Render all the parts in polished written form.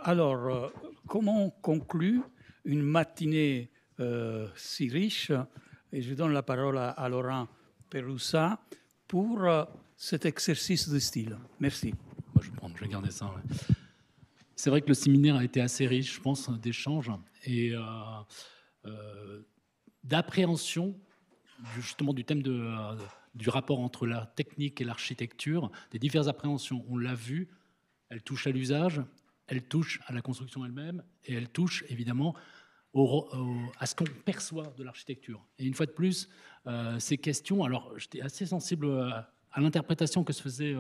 Alors, comment on conclut une matinée si riche? Et je donne la parole à Laurent Peroussa pour cet exercice de style. Merci. Moi, je vais garder ça. Ouais. C'est vrai que le séminaire a été assez riche, je pense, d'échanges et d'appréhension justement du thème du rapport entre la technique et l'architecture, des diverses appréhensions. On l'a vu, elle touche à l'usage, elle touche à la construction elle-même et elle touche évidemment à ce qu'on perçoit de l'architecture. Et une fois de plus, ces questions, alors j'étais assez sensible à l'interprétation que se faisait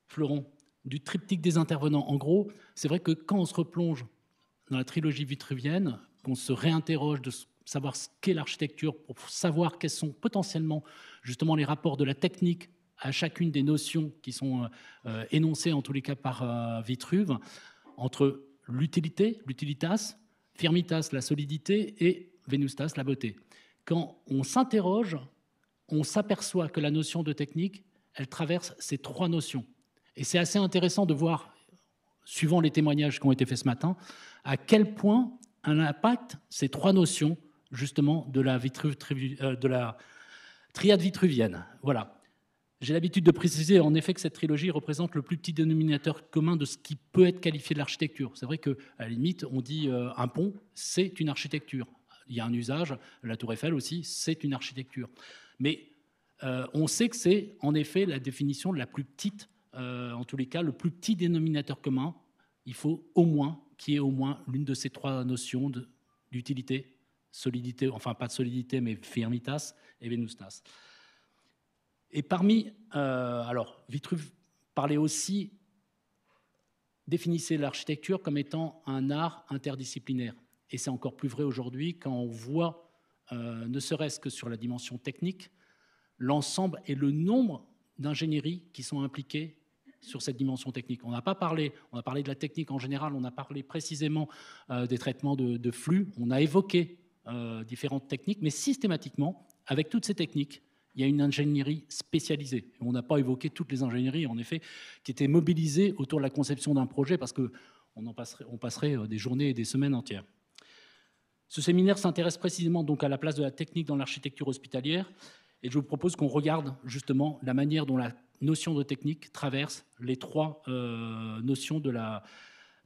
Fleuron du triptyque des intervenants. En gros, c'est vrai que quand on se replonge dans la trilogie vitruvienne, qu'on se réinterroge de savoir ce qu'est l'architecture pour savoir quels sont potentiellement justement les rapports de la technique à chacune des notions qui sont énoncées en tous les cas par Vitruve, entre l'utilité, l'utilitas, firmitas, la solidité, et venustas, la beauté. Quand on s'interroge, on s'aperçoit que la notion de technique, elle traverse ces trois notions. Et c'est assez intéressant de voir, suivant les témoignages qui ont été faits ce matin, à quel point un impact ces trois notions, justement, de la triade vitruvienne. Voilà. J'ai l'habitude de préciser, en effet, que cette trilogie représente le plus petit dénominateur commun de ce qui peut être qualifié de l'architecture. C'est vrai qu'à la limite, on dit un pont, c'est une architecture. Il y a un usage, la tour Eiffel aussi, c'est une architecture. Mais on sait que c'est, en effet, la définition de la plus petite, en tous les cas, le plus petit dénominateur commun. Il faut au moins qu'il y ait au moins l'une de ces trois notions d'utilité, solidité, enfin pas de solidité, mais firmitas et venustas. Et parmi, alors Vitruve parlait aussi, définissait l'architecture comme étant un art interdisciplinaire. Et c'est encore plus vrai aujourd'hui quand on voit, ne serait-ce que sur la dimension technique, l'ensemble et le nombre d'ingénieries qui sont impliquées sur cette dimension technique. On n'a pas parlé, on a parlé de la technique en général, on a parlé précisément des traitements de flux, on a évoqué différentes techniques, mais systématiquement, avec toutes ces techniques, il y a une ingénierie spécialisée. On n'a pas évoqué toutes les ingénieries, en effet, qui étaient mobilisées autour de la conception d'un projet, parce qu'on passerait des journées et des semaines entières. Ce séminaire s'intéresse précisément donc à la place de la technique dans l'architecture hospitalière, et je vous propose qu'on regarde justement la manière dont la notion de technique traverse les trois notions de la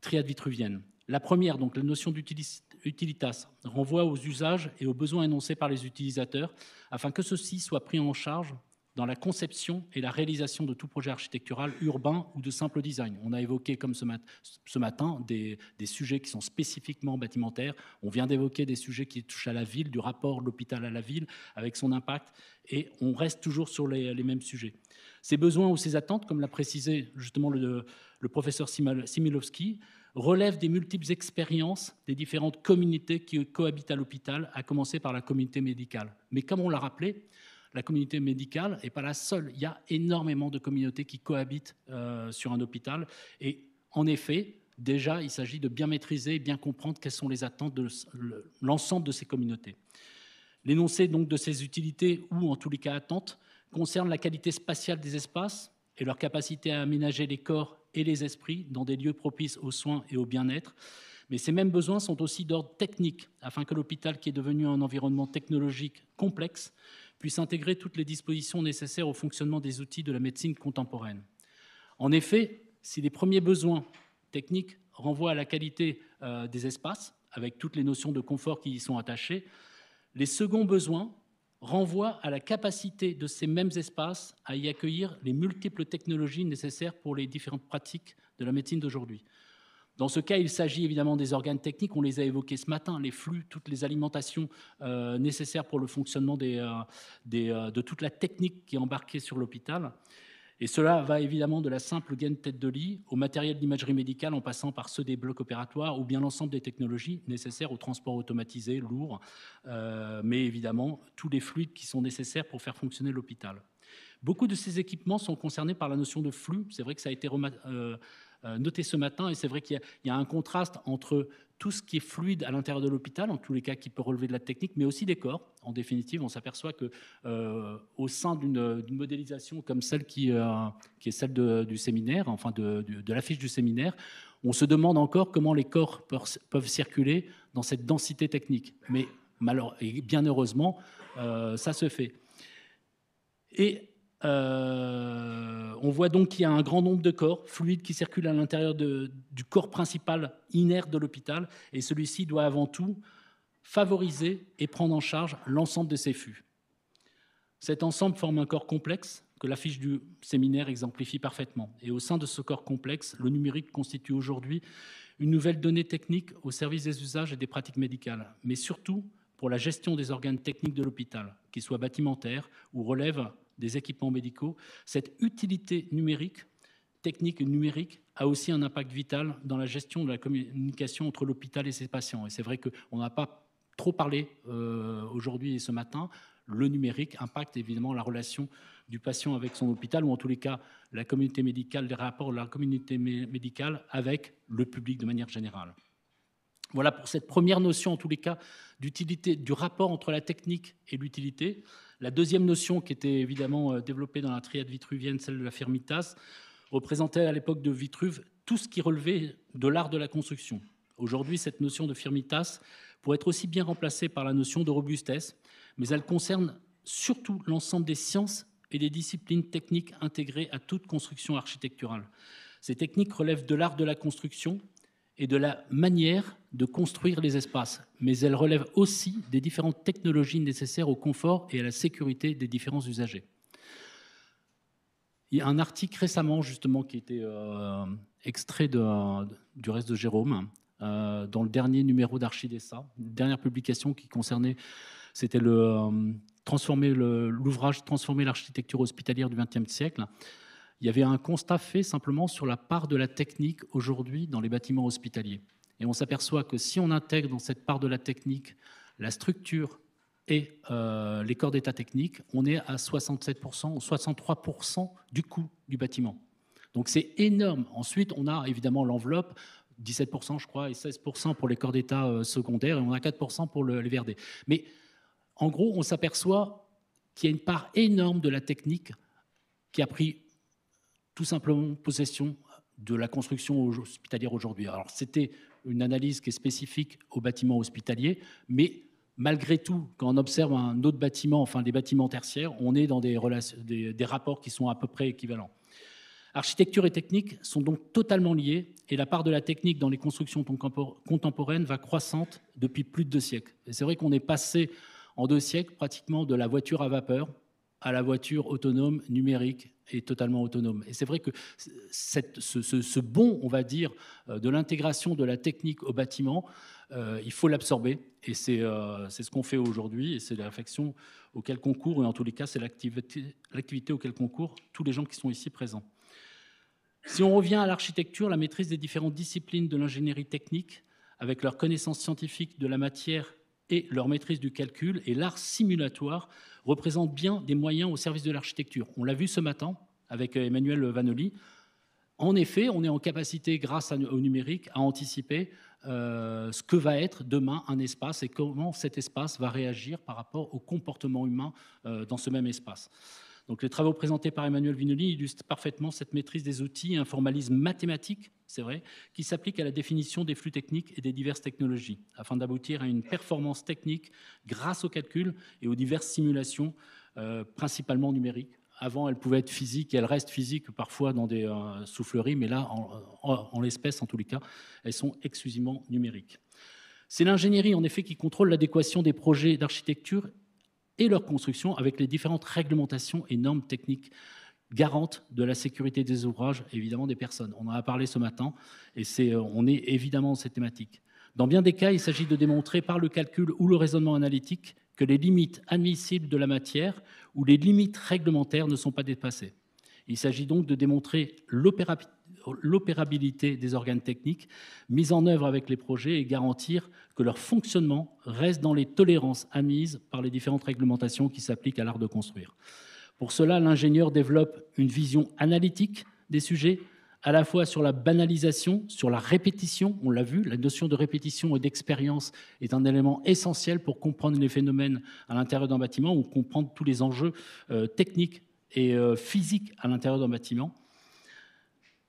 triade vitruvienne. La première, donc la notion d'utilitas, renvoie aux usages et aux besoins énoncés par les utilisateurs afin que ceux-ci soient pris en charge dans la conception et la réalisation de tout projet architectural urbain ou de simple design. On a évoqué, comme ce matin, des sujets qui sont spécifiquement bâtimentaires. On vient d'évoquer des sujets qui touchent à la ville, du rapport de l'hôpital à la ville, avec son impact, et on reste toujours sur les mêmes sujets. Ces besoins ou ces attentes, comme l'a précisé justement le professeur Similovski, relèvent des multiples expériences des différentes communautés qui cohabitent à l'hôpital, à commencer par la communauté médicale. Mais comme on l'a rappelé, la communauté médicale n'est pas la seule. Il y a énormément de communautés qui cohabitent sur un hôpital. Et en effet, déjà, il s'agit de bien maîtriser et bien comprendre quelles sont les attentes de l'ensemble de ces communautés. L'énoncé donc de ces utilités, ou en tous les cas attentes, concerne la qualité spatiale des espaces et leur capacité à aménager les corps et les esprits dans des lieux propices aux soins et au bien-être. Mais ces mêmes besoins sont aussi d'ordre technique, afin que l'hôpital, qui est devenu un environnement technologique complexe, puisse intégrer toutes les dispositions nécessaires au fonctionnement des outils de la médecine contemporaine. En effet, si les premiers besoins techniques renvoient à la qualité des espaces, avec toutes les notions de confort qui y sont attachées, les seconds besoins renvoient à la capacité de ces mêmes espaces à y accueillir les multiples technologies nécessaires pour les différentes pratiques de la médecine d'aujourd'hui. Dans ce cas, il s'agit évidemment des organes techniques, on les a évoqués ce matin, les flux, toutes les alimentations nécessaires pour le fonctionnement de toute la technique qui est embarquée sur l'hôpital. Et cela va évidemment de la simple gaine tête de lit au matériel d'imagerie médicale en passant par ceux des blocs opératoires ou bien l'ensemble des technologies nécessaires au transport automatisé, lourd, mais évidemment tous les fluides qui sont nécessaires pour faire fonctionner l'hôpital. Beaucoup de ces équipements sont concernés par la notion de flux. C'est vrai que ça a été noté ce matin, et c'est vrai qu'il y a un contraste entre tout ce qui est fluide à l'intérieur de l'hôpital, en tous les cas qui peut relever de la technique, mais aussi des corps. En définitive, on s'aperçoit que au sein d'une modélisation comme celle qui est celle du séminaire, enfin de l'affiche du séminaire, on se demande encore comment les corps peuvent circuler dans cette densité technique. Mais et bien heureusement, ça se fait. Et on voit donc qu'il y a un grand nombre de corps fluides qui circulent à l'intérieur du corps principal inerte de l'hôpital, et celui-ci doit avant tout favoriser et prendre en charge l'ensemble de ces flux. Cet ensemble forme un corps complexe que l'affiche du séminaire exemplifie parfaitement. Et au sein de ce corps complexe, le numérique constitue aujourd'hui une nouvelle donnée technique au service des usages et des pratiques médicales, mais surtout pour la gestion des organes techniques de l'hôpital, qu'ils soient bâtimentaires ou relèvent des équipements médicaux. Cette utilité numérique, technique et numérique, a aussi un impact vital dans la gestion de la communication entre l'hôpital et ses patients. Et c'est vrai qu'on n'a pas trop parlé aujourd'hui et ce matin. Le numérique impacte évidemment la relation du patient avec son hôpital, ou en tous les cas la communauté médicale, les rapports de la communauté médicale avec le public de manière générale. Voilà pour cette première notion, en tous les cas, d'utilité, du rapport entre la technique et l'utilité. La deuxième notion, qui était évidemment développée dans la triade vitruvienne, celle de la firmitas, représentait à l'époque de Vitruve tout ce qui relevait de l'art de la construction. Aujourd'hui, cette notion de firmitas pourrait être aussi bien remplacée par la notion de robustesse, mais elle concerne surtout l'ensemble des sciences et des disciplines techniques intégrées à toute construction architecturale. Ces techniques relèvent de l'art de la construction et de la manière de construire les espaces, mais elles relèvent aussi des différentes technologies nécessaires au confort et à la sécurité des différents usagers. Il y a un article récemment, justement, qui était extrait du reste de Jérôme, dans le dernier numéro d'Archidessa, une dernière publication qui concernait, c'était l'ouvrage « Transformer l'architecture hospitalière du XXe siècle ». Il y avait un constat fait simplement sur la part de la technique aujourd'hui dans les bâtiments hospitaliers. Et on s'aperçoit que si on intègre dans cette part de la technique la structure et les corps d'état technique, on est à 67% ou 63% du coût du bâtiment. Donc c'est énorme. Ensuite, on a évidemment l'enveloppe, 17% je crois, et 16% pour les corps d'état secondaires, et on a 4% pour les VRD. Mais en gros, on s'aperçoit qu'il y a une part énorme de la technique qui a pris tout simplement possession de la construction hospitalière aujourd'hui. Alors, c'était une analyse qui est spécifique aux bâtiments hospitaliers, mais malgré tout, quand on observe un autre bâtiment, enfin des bâtiments tertiaires, on est dans des rapports qui sont à peu près équivalents. Architecture et technique sont donc totalement liées, et la part de la technique dans les constructions contemporaines va croissante depuis plus de 2 siècles. Et c'est vrai qu'on est passé en 2 siècles pratiquement de la voiture à vapeur à la voiture autonome, numérique et totalement autonome. Et c'est vrai que ce bond, on va dire, de l'intégration de la technique au bâtiment, il faut l'absorber. Et c'est ce qu'on fait aujourd'hui, et c'est la réflexion auquel concourent, et en tous les cas, c'est l'activité auquel concourent tous les gens qui sont ici présents. Si on revient à l'architecture, la maîtrise des différentes disciplines de l'ingénierie technique, avec leur connaissance scientifique de la matière et leur maîtrise du calcul, et l'art simulatoire représentent bien des moyens au service de l'architecture. On l'a vu ce matin avec Emmanuel Vanoli. En effet, on est en capacité, grâce au numérique, à anticiper ce que va être demain un espace et comment cet espace va réagir par rapport au comportement humain dans ce même espace. Donc, les travaux présentés par Emmanuel Vanoli illustrent parfaitement cette maîtrise des outils et un formalisme mathématique, c'est vrai, qui s'applique à la définition des flux techniques et des diverses technologies, afin d'aboutir à une performance technique grâce au calcul et aux diverses simulations, principalement numériques. Avant, elles pouvaient être physiques, et elles restent physiques parfois dans des souffleries, mais là, en l'espèce, en tous les cas, elles sont exclusivement numériques. C'est l'ingénierie, en effet, qui contrôle l'adéquation des projets d'architecture et leur construction avec les différentes réglementations et normes techniques garantes de la sécurité des ouvrages et évidemment des personnes. On en a parlé ce matin, et on est évidemment dans cette thématique. Dans bien des cas, il s'agit de démontrer par le calcul ou le raisonnement analytique que les limites admissibles de la matière ou les limites réglementaires ne sont pas dépassées. Il s'agit donc de démontrer l'opérabilité des organes techniques mis en œuvre avec les projets et garantir que leur fonctionnement reste dans les tolérances admises par les différentes réglementations qui s'appliquent à l'art de construire. Pour cela, l'ingénieur développe une vision analytique des sujets à la fois sur la banalisation, sur la répétition. On l'a vu, la notion de répétition et d'expérience est un élément essentiel pour comprendre les phénomènes à l'intérieur d'un bâtiment ou comprendre tous les enjeux techniques et physiques à l'intérieur d'un bâtiment.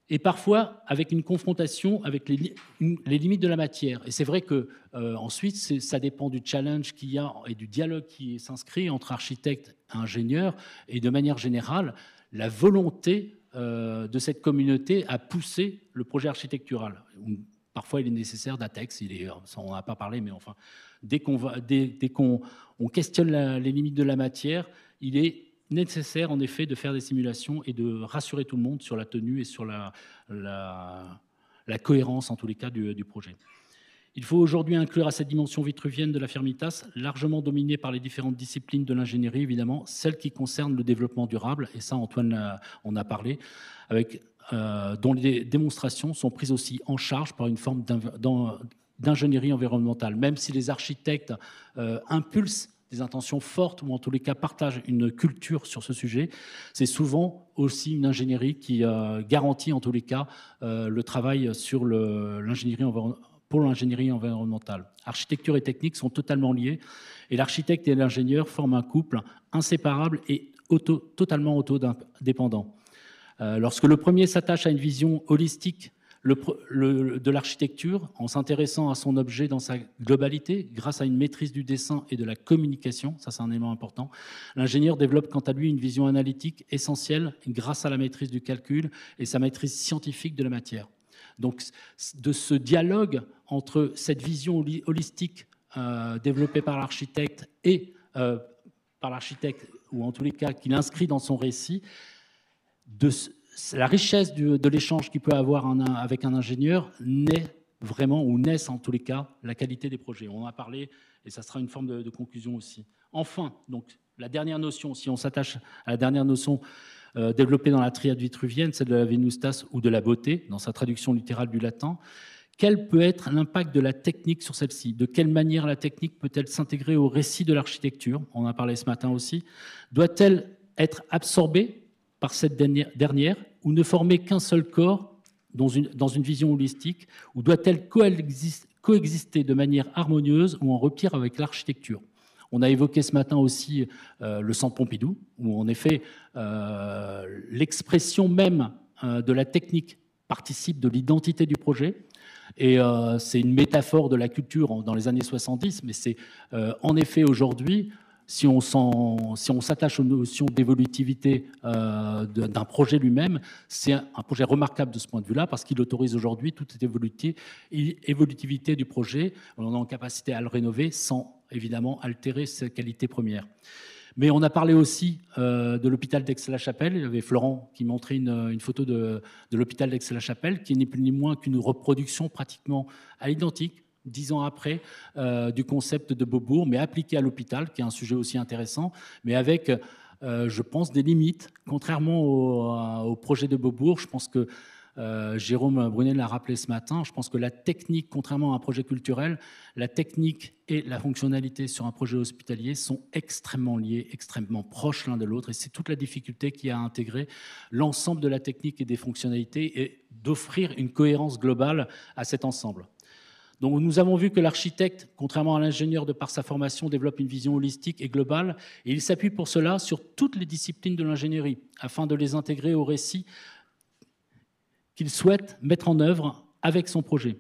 Et parfois avec une confrontation avec les limites de la matière. Et c'est vrai que ensuite, ça dépend du challenge qu'il y a et du dialogue qui s'inscrit entre architectes et ingénieurs, et de manière générale, la volonté de cette communauté à pousser le projet architectural. Parfois, il est nécessaire d'un texte, on n'en a pas parlé, mais enfin, dès qu'on questionne les limites de la matière, il est nécessaire, en effet, de faire des simulations et de rassurer tout le monde sur la tenue et sur la cohérence, en tous les cas, du projet. Il faut aujourd'hui inclure à cette dimension vitruvienne de la Firmitas, largement dominée par les différentes disciplines de l'ingénierie, évidemment, celle qui concerne le développement durable, et ça, Antoine en a parlé, dont les démonstrations sont prises aussi en charge par une forme d'ingénierie environnementale. Même si les architectes impulsent des intentions fortes, ou en tous les cas partagent une culture sur ce sujet, c'est souvent aussi une ingénierie qui garantit en tous les cas le travail sur l'ingénierie pour l'ingénierie environnementale. Architecture et technique sont totalement liées, et l'architecte et l'ingénieur forment un couple inséparable et totalement autodépendant. Lorsque le premier s'attache à une vision holistique de l'architecture, en s'intéressant à son objet dans sa globalité, grâce à une maîtrise du dessin et de la communication, ça c'est un élément important, l'ingénieur développe quant à lui une vision analytique essentielle grâce à la maîtrise du calcul et sa maîtrise scientifique de la matière. Donc, de ce dialogue entre cette vision holistique développée par l'architecte ou en tous les cas qu'il inscrit dans son récit, la richesse de l'échange qu'il peut avoir avec un ingénieur naissent en tous les cas la qualité des projets. On en a parlé et ça sera une forme de conclusion aussi. Enfin, donc, la dernière notion, si on s'attache à la dernière notion développée dans la triade vitruvienne, celle de la Venustas ou de la beauté, dans sa traduction littérale du latin, quel peut être l'impact de la technique sur celle-ci? De quelle manière la technique peut-elle s'intégrer au récit de l'architecture? On en a parlé ce matin aussi. Doit-elle être absorbée par cette dernière ou ne former qu'un seul corps dans une vision holistique? Ou doit-elle coexister de manière harmonieuse ou en repire avec l'architecture? On a évoqué ce matin aussi le Centre Pompidou, où en effet l'expression même de la technique participe de l'identité du projet. Et c'est une métaphore de la culture dans les années 70, mais c'est en effet aujourd'hui, si on s'attache aux notions d'évolutivité d'un projet lui-même, c'est un projet remarquable de ce point de vue-là, parce qu'il autorise aujourd'hui toute cette évolutivité du projet. On est en capacité à le rénover sans évidemment altérer ses qualités premières. Mais on a parlé aussi de l'hôpital d'Aix-la-Chapelle. Il y avait Florent qui montrait une photo de l'hôpital d'Aix-la-Chapelle, qui n'est plus ni moins qu'une reproduction pratiquement à l'identique, 10 ans après, du concept de Beaubourg, mais appliqué à l'hôpital, qui est un sujet aussi intéressant, mais avec, je pense, des limites. Contrairement au projet de Beaubourg, je pense que Jérôme Brunet l'a rappelé ce matin, je pense que la technique, contrairement à un projet culturel, la technique et la fonctionnalité sur un projet hospitalier sont extrêmement liés, extrêmement proches l'un de l'autre, et c'est toute la difficulté qu'il y a à intégrer l'ensemble de la technique et des fonctionnalités et d'offrir une cohérence globale à cet ensemble. Donc nous avons vu que l'architecte, contrairement à l'ingénieur de par sa formation, développe une vision holistique et globale, et il s'appuie pour cela sur toutes les disciplines de l'ingénierie, afin de les intégrer au récit qu'il souhaite mettre en œuvre avec son projet.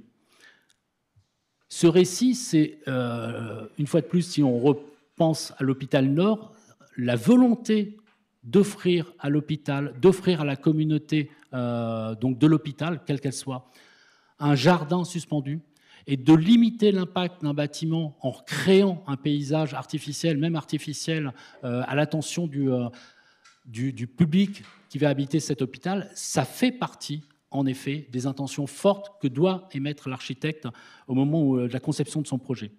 Ce récit, c'est, une fois de plus, si on repense à l'hôpital Nord, la volonté d'offrir à l'hôpital, d'offrir à la communauté donc de l'hôpital, quelle qu'elle soit, un jardin suspendu, et de limiter l'impact d'un bâtiment en créant un paysage artificiel, même artificiel, à l'attention du public qui va habiter cet hôpital, ça fait partie en effet des intentions fortes que doit émettre l'architecte au moment de la conception de son projet.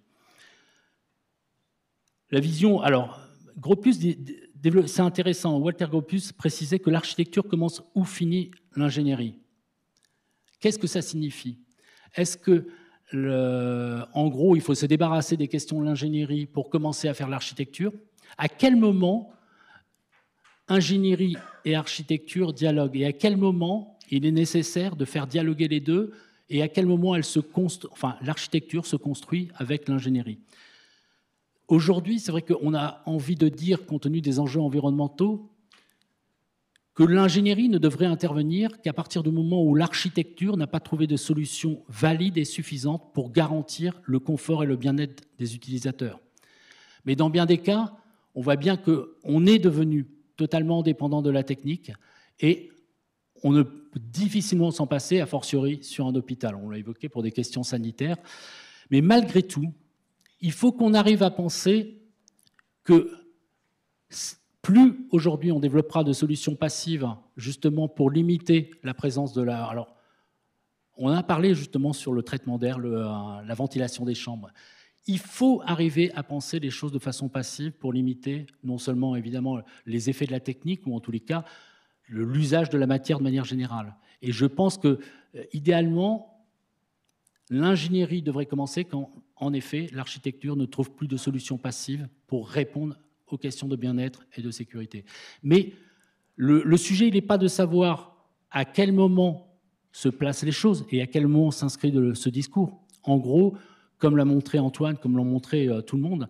La vision, alors, Gropius, c'est intéressant, Walter Gropius précisait que l'architecture commence où finit l'ingénierie. Qu'est-ce que ça signifie? Est-ce que, en gros, il faut se débarrasser des questions de l'ingénierie pour commencer à faire l'architecture? À quel moment ingénierie et architecture dialoguent? Et à quel moment il est nécessaire de faire dialoguer les deux et à quel moment l'architecture se construit avec l'ingénierie. Aujourd'hui, c'est vrai qu'on a envie de dire, compte tenu des enjeux environnementaux, que l'ingénierie ne devrait intervenir qu'à partir du moment où l'architecture n'a pas trouvé de solution valide et suffisante pour garantir le confort et le bien-être des utilisateurs. Mais dans bien des cas, on voit bien qu'on est devenu totalement dépendant de la technique et on ne peut difficilement s'en passer, a fortiori sur un hôpital. On l'a évoqué pour des questions sanitaires. Mais malgré tout, il faut qu'on arrive à penser que plus aujourd'hui on développera de solutions passives justement pour limiter la présence de la... Alors, on a parlé justement sur le traitement d'air, la ventilation des chambres. Il faut arriver à penser les choses de façon passive pour limiter non seulement évidemment les effets de la technique, ou en tous les cas l'usage de la matière de manière générale. Et je pense que idéalement, l'ingénierie devrait commencer quand, en effet, l'architecture ne trouve plus de solutions passives pour répondre aux questions de bien-être et de sécurité. Mais le sujet, il n'est pas de savoir à quel moment se placent les choses et à quel moment s'inscrit ce discours. En gros, comme l'a montré Antoine, comme l'ont montré tout le monde,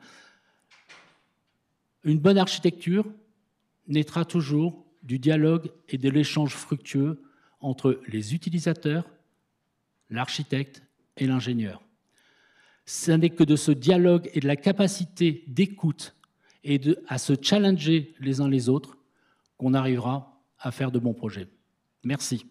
une bonne architecture naîtra toujours du dialogue et de l'échange fructueux entre les utilisateurs, l'architecte et l'ingénieur. Ce n'est que de ce dialogue et de la capacité d'écoute et à se challenger les uns les autres qu'on arrivera à faire de bons projets. Merci.